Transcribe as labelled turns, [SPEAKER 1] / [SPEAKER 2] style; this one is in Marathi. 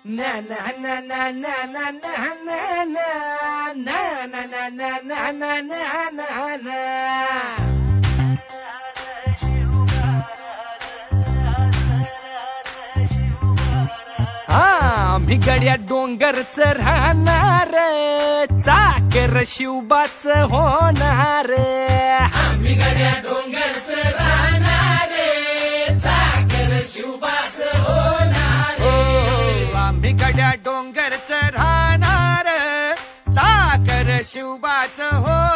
[SPEAKER 1] na na na na na na na na na na na na na na na na na. आम्ही गड्या डोंगरच राहणार, चाकर शिवबाच होणार.
[SPEAKER 2] आम्ही गड्या डोंगरच राहणार, चाकर शिवबाच होणार.
[SPEAKER 3] आम्ही गड्या डोंगरच राहणार, चाकर शिवबाच होणार.